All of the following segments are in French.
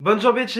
Bonjour bitches.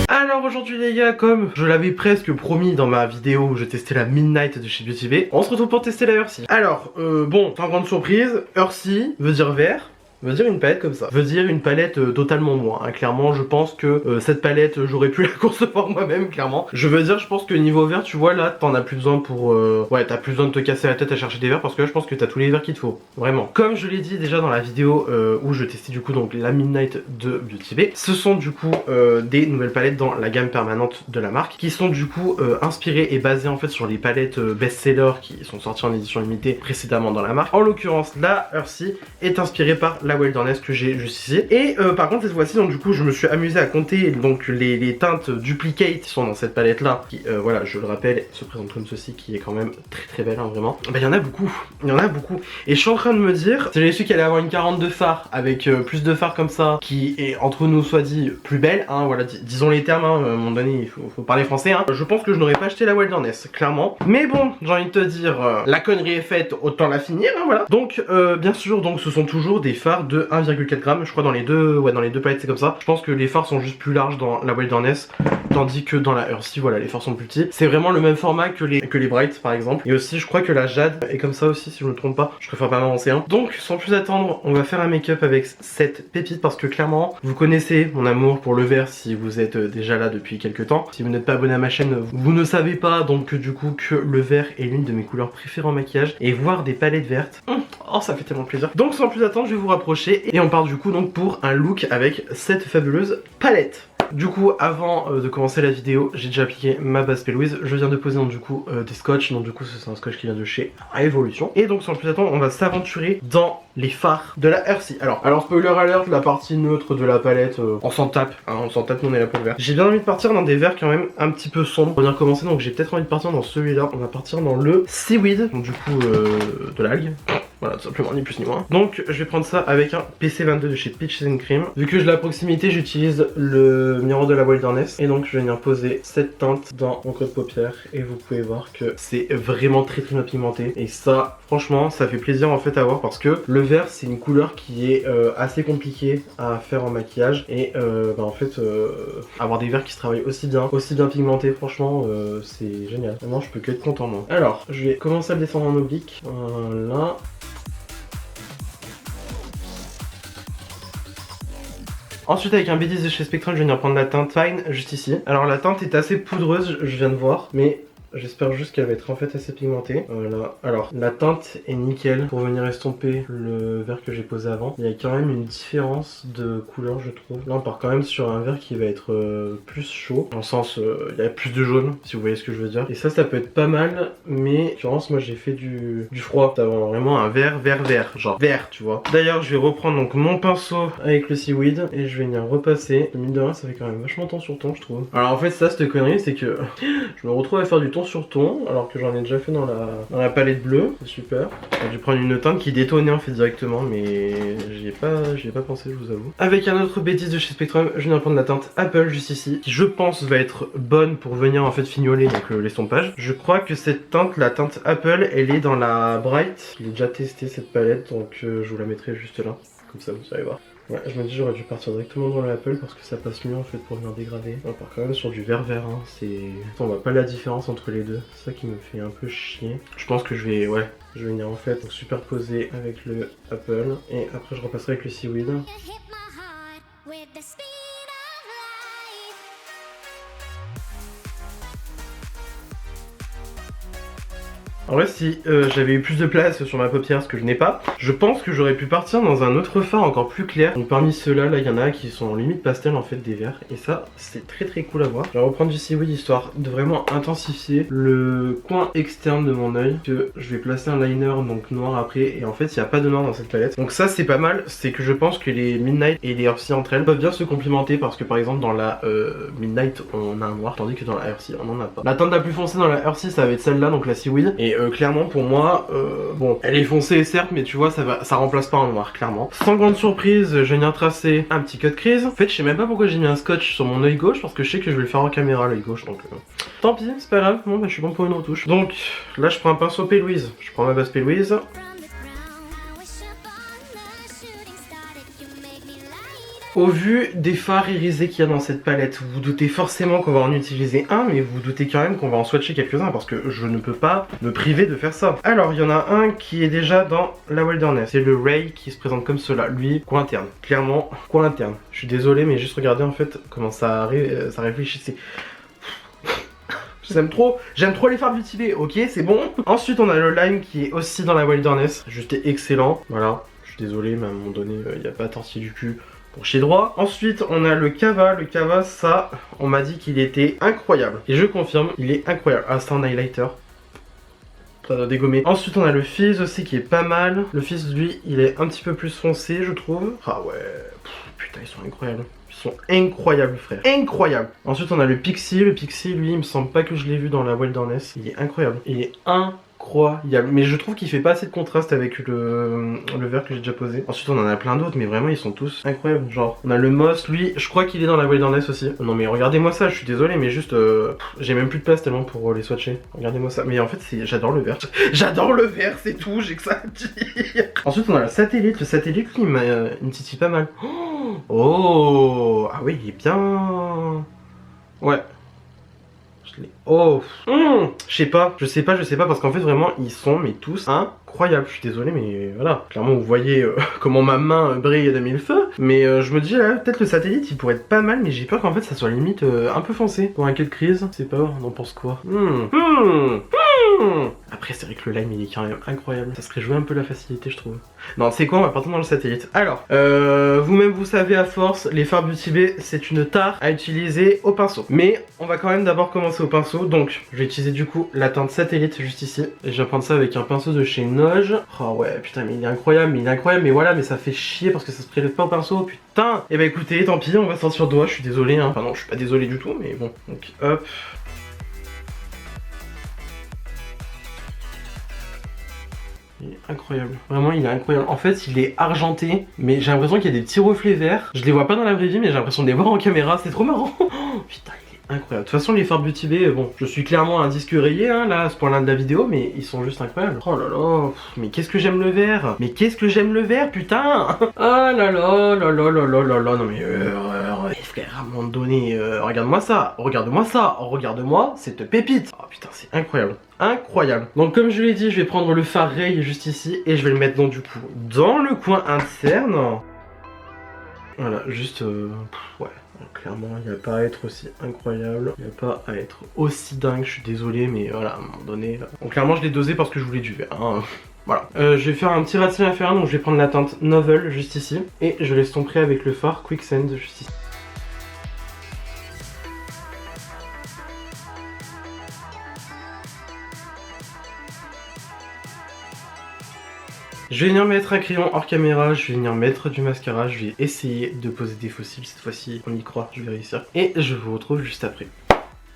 Alors aujourd'hui les gars, comme je l'avais presque promis dans ma vidéo où je testais la Midnight de chez Beauty Bay, on se retrouve pour tester la Ursi. Alors, bon, sans grande surprise, Ursi veut dire vert. Veut dire une palette comme ça. Veut dire une palette totalement moi. Hein. Clairement, je pense que cette palette, j'aurais pu la concevoir moi-même, clairement. Je veux dire, je pense que niveau vert, tu vois, là, t'en as plus besoin pour... Ouais, t'as plus besoin de te casser la tête à chercher des verts parce que là, je pense que t'as tous les verts qu'il te faut. Vraiment. Comme je l'ai dit déjà dans la vidéo où je testais du coup donc la Midnight de Beauty Bay, ce sont du coup des nouvelles palettes dans la gamme permanente de la marque qui sont du coup inspirées et basées en fait sur les palettes best-sellers qui sont sorties en édition limitée précédemment dans la marque. En l'occurrence, la Ursi est inspirée par la Wilderness que j'ai juste ici. Et par contre cette fois-ci, donc du coup je me suis amusé à compter donc les teintes duplicate qui sont dans cette palette là, qui voilà, je le rappelle, se présente comme ceci, qui est quand même très belle hein, vraiment. Bah il y en a beaucoup, il y en a beaucoup. Et je suis en train de me dire, si j'avais su qu'elle allait avoir une 42 fards avec plus de fards comme ça, qui est entre nous soit dit plus belle, hein, voilà, disons les termes, hein, à un moment donné il faut parler français, hein. Je pense que je n'aurais pas acheté la Wilderness, clairement. Mais bon, j'ai envie de te dire, la connerie est faite, autant la finir, hein, voilà. Donc bien sûr, donc ce sont toujours des fards de 1,4 g, je crois dans les deux, ouais, dans les deux palettes c'est comme ça. Je pense que les fards sont juste plus larges dans la Wilderness, tandis que dans la Ursi, voilà, les fards sont plus petits. C'est vraiment le même format que les Bright par exemple. Et aussi je crois que la Jade est comme ça aussi si je me trompe pas. Je préfère pas m'avancer hein. Donc sans plus attendre, on va faire un make-up avec cette pépite parce que clairement, vous connaissez mon amour pour le vert si vous êtes déjà là depuis quelques temps. Si vous n'êtes pas abonné à ma chaîne, vous ne savez pas donc du coup que le vert est l'une de mes couleurs préférées en maquillage. Et voir des palettes vertes, oh ça fait tellement plaisir. Donc sans plus attendre, je vais vous rapprocher et on part du coup donc pour un look avec cette fabuleuse palette. Du coup, avant de commencer la vidéo, j'ai déjà appliqué ma base P-Louise. Je viens de poser donc du coup des scotch. Donc du coup, c'est un scotch qui vient de chez Evolution. Et donc sans plus attendre, on va s'aventurer dans les fards de la Ursi. Alors spoiler alert, la partie neutre de la palette, on s'en tape. Hein, on s'en tape, nous on est là pour le vert. J'ai bien envie de partir dans des verts quand même un petit peu sombres. On va bien commencer, donc j'ai peut-être envie de partir dans celui-là. On va partir dans le Seaweed, donc du coup de l'algue. Voilà, tout simplement, ni plus ni moins. Donc je vais prendre ça avec un PC22 de chez Peaches and Cream. Vu que je l'ai à proximité, j'utilise le miroir de la Wilderness. Et donc je vais venir poser cette teinte dans mon creux de paupière. Et vous pouvez voir que c'est vraiment très bien pigmenté. Et ça, franchement, ça fait plaisir en fait à voir parce que le vert, c'est une couleur qui est assez compliquée à faire en maquillage. Et bah, en fait, avoir des verts qui se travaillent aussi bien pigmentés, franchement, c'est génial. Vraiment, je peux que être content moi. Alors, je vais commencer à le descendre en oblique. Voilà. Ensuite avec un B10 de chez Spectrum, je vais venir prendre la teinte Fine juste ici. Alors la teinte est assez poudreuse, je viens de voir, mais j'espère juste qu'elle va être en fait assez pigmentée. Voilà. Alors la teinte est nickel pour venir estomper le vert que j'ai posé avant. Il y a quand même une différence de couleur je trouve. Là on part quand même sur un vert qui va être plus chaud. Dans le sens il y a plus de jaune si vous voyez ce que je veux dire. Et ça peut être pas mal. Mais en l'occurrence moi j'ai fait du froid. T'as vraiment un vert, genre vert tu vois. D'ailleurs je vais reprendre donc mon pinceau avec le Seaweed. Et je vais venir repasser. Mine de rien ça fait quand même vachement temps sur ton je trouve. Alors en fait ça cette connerie c'est que je me retrouve à faire du ton sur ton alors que j'en ai déjà fait dans la palette bleue. C'est super. J'ai dû prendre une teinte qui détonnait en fait directement mais j'y ai pas pensé je vous avoue. Avec un autre B10 de chez Spectrum, je viens prendre la teinte Apple juste ici qui je pense va être bonne pour venir en fait fignoler donc l'estompage. Je crois que cette teinte, la teinte Apple, elle est dans la Bright. J'ai déjà testé cette palette donc je vous la mettrai juste là. Comme ça vous allez voir. Ouais, je me dis j'aurais dû partir directement dans l'Apple parce que ça passe mieux en fait pour venir dégrader. On part quand même sur du vert hein. On voit pas la différence entre les deux. C'est ça qui me fait un peu chier. Je pense que je vais venir en fait donc superposer avec le Apple et après je repasserai avec le Seaweed. En vrai si j'avais eu plus de place sur ma paupière, ce que je n'ai pas, je pense que j'aurais pu partir dans un autre fard encore plus clair. Donc parmi ceux-là, là il y en a qui sont en limite pastel en fait des verts. Et ça c'est très cool à voir. Je vais reprendre du Seaweed histoire de vraiment intensifier le coin externe de mon œil. Que je vais placer un liner donc noir après. Et en fait il n'y a pas de noir dans cette palette. Donc ça c'est pas mal, c'est que je pense que les Midnight et les Ursi entre elles peuvent bien se complémenter. Parce que par exemple dans la Midnight on a un noir, tandis que dans la Ursi on en a pas. La teinte la plus foncée dans la Ursi ça va être celle-là, donc la Seaweed. Et mais clairement pour moi, bon, elle est foncée certes, mais tu vois, ça remplace pas un noir, clairement. Sans grande surprise, je viens tracer un petit cut crease. En fait, je sais même pas pourquoi j'ai mis un scotch sur mon œil gauche, parce que je sais que je vais le faire en caméra l'œil gauche, donc tant pis, c'est pas grave. Bon, bah, je suis bon pour une retouche. Donc là, je prends un pinceau P. Louise. Je prends ma base P. Louise. Au vu des fards irisés qu'il y a dans cette palette, vous vous doutez forcément qu'on va en utiliser un, mais vous vous doutez quand même qu'on va en swatcher quelques-uns parce que je ne peux pas me priver de faire ça. Alors, il y en a un qui est déjà dans la Wilderness. C'est le Ray qui se présente comme cela. Lui, coin interne. Clairement, coin interne. Je suis désolé, mais juste regardez en fait comment ça réfléchissait. J'aime trop les fards Beauty Bay, ok, c'est bon. Ensuite, on a le Lime qui est aussi dans la Wilderness. Juste excellent. Voilà, je suis désolé, mais à un moment donné, il n'y a pas tortillé du cul pour chier droit. Ensuite, on a le Cava. Le Cava, ça, on m'a dit qu'il était incroyable. Et je confirme, il est incroyable. Ah, c'est un highlighter. Ça doit dégommer. Ensuite, on a le Fizz aussi qui est pas mal. Le Fizz, lui, il est un petit peu plus foncé, je trouve. Ah ouais, putain, ils sont incroyables. Ils sont incroyables, frère. Incroyables. Ensuite, on a le Pixie. Le Pixie, lui, il me semble pas que je l'ai vu dans la Wilderness. Il est incroyable. Il est incroyable. Mais je trouve qu'il fait pas assez de contraste avec le vert que j'ai déjà posé. Ensuite on en a plein d'autres, mais vraiment ils sont tous incroyables. Genre on a le Moss, lui je crois qu'il est dans la Wilderness aussi. Non mais regardez-moi ça, je suis désolé, mais juste j'ai même plus de place tellement pour les swatcher. Regardez-moi ça. Mais en fait j'adore le vert. J'adore le vert, c'est tout, j'ai que ça à dire. Ensuite on a le Satellite. Le Satellite lui il me titille pas mal. Oh, ah oui, il est bien. Ouais. Oh, je sais pas parce qu'en fait vraiment ils sont mais tous incroyables. Je suis désolé mais voilà, clairement vous voyez comment ma main brille de mille feux. Mais je me dis là peut-être le Satellite il pourrait être pas mal, mais j'ai peur qu'en fait ça soit limite un peu foncé. Pour un quai de crise, je sais pas, on en pense quoi. Après c'est vrai que le Lime il est quand même incroyable. Ça serait jouer un peu la facilité je trouve. Non c'est quoi, on va partir dans le Satellite. Alors, vous-même vous savez à force, les fards Beauty Bay c'est une tare à utiliser au pinceau. Mais on va quand même d'abord commencer au pinceau. Donc je vais utiliser du coup la teinte Satellite juste ici. Et je vais prendre ça avec un pinceau de chez Noge. Oh ouais putain mais il est incroyable, mais voilà, mais ça fait chier parce que ça se prélève pas au pinceau, putain. Et bah écoutez, tant pis, on va sortir doigt, je suis désolé hein. Enfin non, je suis pas désolé du tout, mais bon. Donc hop. Il est incroyable, vraiment il est incroyable. En fait il est argenté, mais j'ai l'impression qu'il y a des petits reflets verts. Je les vois pas dans la vraie vie, mais j'ai l'impression de les voir en caméra, c'est trop marrant. Oh, putain, incroyable. De toute façon les fards Beauty Bay, bon, je suis clairement un disque rayé hein, là, à ce point-là de la vidéo, mais ils sont juste incroyables. Oh là là, mais qu'est-ce que j'aime le vert. Mais qu'est-ce que j'aime le vert, putain. Oh là là là là là là là là, non mais frère, à un moment donné, regarde-moi ça, regarde-moi cette pépite. Oh putain, c'est incroyable. Incroyable. Donc comme je l'ai dit, je vais prendre le fard Ray juste ici et je vais le mettre donc du coup dans le coin interne. Voilà, juste ouais. Clairement, il n'y a pas à être aussi incroyable, il n'y a pas à être aussi dingue, je suis désolé, mais voilà, à un moment donné... Donc clairement, je l'ai dosé parce que je voulais du vert, hein. Voilà. Je vais faire un petit ratisserie inférieur, donc je vais prendre la teinte Novel juste ici, et je l'estomperai avec le fard Quicksand juste ici. Je vais venir mettre un crayon hors caméra, je vais venir mettre du mascara, je vais essayer de poser des fossiles, cette fois-ci on y croit, je vais réussir. Et je vous retrouve juste après.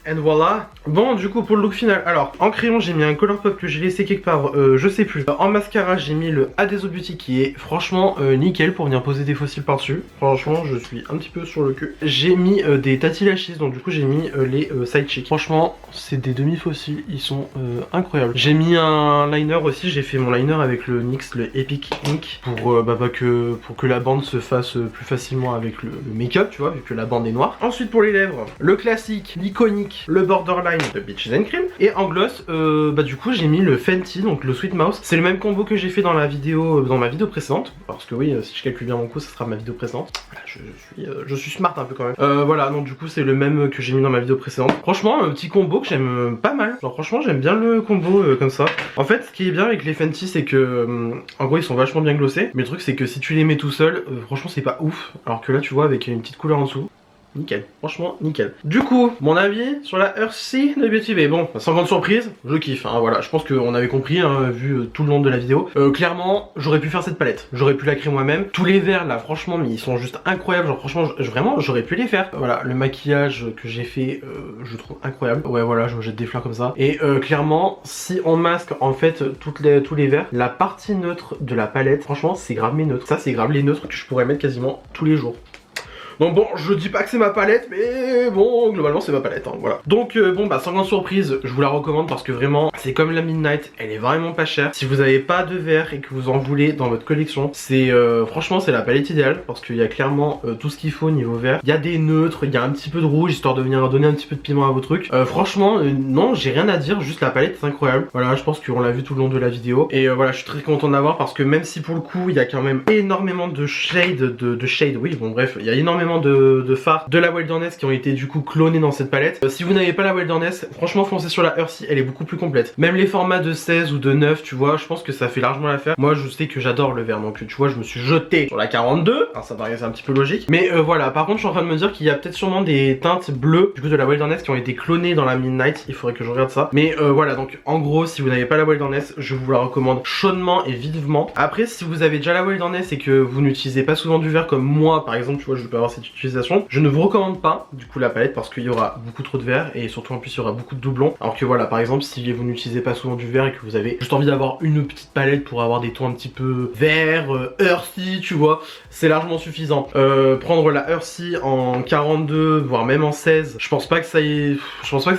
Et voilà. Bon du coup pour le look final, alors en crayon j'ai mis un Colourpop que j'ai laissé quelque part, je sais plus. En mascara j'ai mis le Adeso Beauty qui est franchement nickel pour venir poser des fossiles par dessus. Franchement je suis un petit peu sur le cul. J'ai mis des Tati Lashes, donc du coup j'ai mis les Side Cheek. Franchement c'est des demi-fossiles, ils sont incroyables. J'ai mis un liner aussi, j'ai fait mon liner avec le NYX, le Epic Ink, pour que la bande se fasse plus facilement avec le make-up, tu vois, vu que la bande est noire. Ensuite pour les lèvres, le classique, l'iconique, le borderline de Beaches and Cream. Et en gloss, du coup j'ai mis le Fenty, donc le Sweet Mouse. C'est le même combo que j'ai fait dans la vidéo, dans ma vidéo précédente. Parce que oui, si je calcule bien mon coup, ça sera ma vidéo précédente. Je suis smart un peu quand même. Voilà, donc du coup c'est le même que j'ai mis dans ma vidéo précédente. Franchement, un petit combo que j'aime pas mal. Genre franchement j'aime bien le combo comme ça. En fait, ce qui est bien avec les Fenty, c'est que en gros ils sont vachement bien glossés. Mais le truc c'est que si tu les mets tout seul, franchement c'est pas ouf. Alors que là tu vois avec une petite couleur en dessous. nickel, franchement nickel. Du coup, mon avis sur la Earthsea de Beauty Bay. Bon, sans grande surprise, je kiffe, hein, voilà, je pense qu'on avait compris, hein, vu tout le long de la vidéo. Clairement, j'aurais pu faire cette palette, j'aurais pu la créer moi-même. Tous les verres là, franchement, mais ils sont juste incroyables, genre franchement, vraiment, j'aurais pu les faire. Voilà, le maquillage que j'ai fait, je trouve incroyable. Ouais, voilà, je me jette des fleurs comme ça. Et clairement, si on masque en fait tous les verres, la partie neutre de la palette, franchement, c'est grave mes neutres. Ça, c'est grave les neutres que je pourrais mettre quasiment tous les jours. Donc bon, je dis pas que c'est ma palette, mais bon, globalement c'est ma palette, hein, voilà. Donc bon, bah sans grande surprise, je vous la recommande parce que vraiment, c'est comme la Midnight, elle est vraiment pas chère. Si vous avez pas de verre et que vous en voulez dans votre collection, c'est franchement c'est la palette idéale parce qu'il y a clairement tout ce qu'il faut au niveau vert. Il y a des neutres, il y a un petit peu de rouge histoire de venir donner un petit peu de piment à vos trucs. Franchement, non, j'ai rien à dire, juste la palette est incroyable. Voilà, je pense qu'on l'a vu tout le long de la vidéo. Et voilà, je suis très content d'avoir parce que même si pour le coup, il y a quand même énormément de shade, de shade, oui, bon bref, il y a énormément de fards de la Wilderness qui ont été du coup clonés dans cette palette. Si vous n'avez pas la Wilderness, franchement foncez sur la Earthsea, elle est beaucoup plus complète. Même les formats de 16 ou de 9, tu vois, je pense que ça fait largement l'affaire. Moi je sais que j'adore le vert, donc tu vois, je me suis jeté sur la 42. Alors ça paraît un petit peu logique. Mais voilà, par contre je suis en train de me dire qu'il y a peut-être sûrement des teintes bleues du coup de la Wilderness qui ont été clonées dans la Midnight. Il faudrait que je regarde ça. Mais voilà, donc en gros, si vous n'avez pas la Wilderness, je vous la recommande chaudement et vivement. Après, si vous avez déjà la Wilderness et que vous n'utilisez pas souvent du vert comme moi, par exemple, tu vois, je peux avoir cette utilisation, je ne vous recommande pas du coup la palette parce qu'il y aura beaucoup trop de vert et surtout en plus il y aura beaucoup de doublons. Alors que voilà, par exemple, si vous n'utilisez pas souvent du vert et que vous avez juste envie d'avoir une petite palette pour avoir des tons un petit peu vert, earthy, tu vois, c'est largement suffisant. Prendre la Earthsea en 42 voire même en 16, je pense pas que ça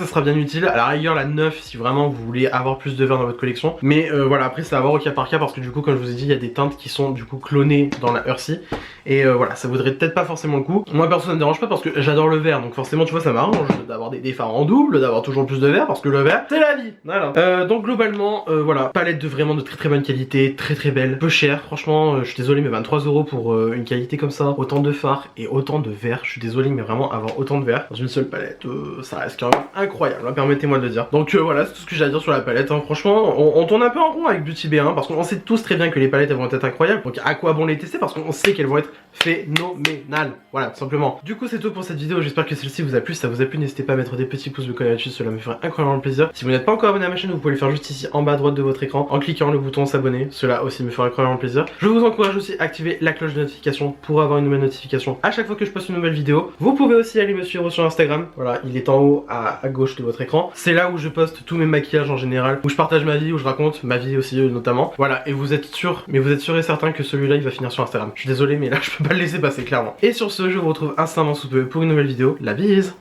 sera bien utile. À la rigueur la 9 si vraiment vous voulez avoir plus de vert dans votre collection. Mais voilà, après c'est à voir au cas par cas parce que du coup comme je vous ai dit, il y a des teintes qui sont du coup clonées dans la Earthsea. Et voilà, ça vaudrait peut-être pas forcément le coup. Moi perso ça me dérange pas parce que j'adore le vert, donc forcément tu vois ça m'arrange d'avoir des fards en double, d'avoir toujours plus de vert parce que le vert c'est la vie. Voilà. Donc globalement voilà, palette de vraiment de très bonne qualité, très belle, peu cher, franchement je suis désolé mais 23 € pour une qualité comme ça, autant de fards et autant de vert, je suis désolé mais vraiment avoir autant de vert dans une seule palette, ça reste quand même incroyable, hein, permettez-moi de le dire. Donc voilà, c'est tout ce que j'ai à dire sur la palette, hein. Franchement on tourne un peu en rond avec Beauty Bay, hein, parce qu'on sait tous très bien que les palettes elles vont être incroyables, donc à quoi bon les tester parce qu'on sait qu'elles vont être phénoménales, voilà tout simplement. Du coup c'est tout pour cette vidéo, j'espère que celle-ci vous a plu. Si ça vous a plu, n'hésitez pas à mettre des petits pouces bleus comme d'habitude, cela me ferait incroyablement plaisir. Si vous n'êtes pas encore abonné à ma chaîne, vous pouvez le faire juste ici en bas à droite de votre écran en cliquant le bouton s'abonner, cela aussi me ferait incroyablement plaisir. Je vous encourage aussi à activer la cloche de notification pour avoir une nouvelle notification à chaque fois que je poste une nouvelle vidéo. Vous pouvez aussi aller me suivre sur Instagram, voilà, il est en haut à gauche de votre écran. C'est là où je poste tous mes maquillages en général, où je partage ma vie, où je raconte ma vie aussi notamment. Voilà, et vous êtes sûr et certain que celui-là il va finir sur Instagram. Je suis désolé mais là je peux pas le laisser passer clairement. Et sur ce, je vous retrouve instantanément sous peu pour une nouvelle vidéo. La bise!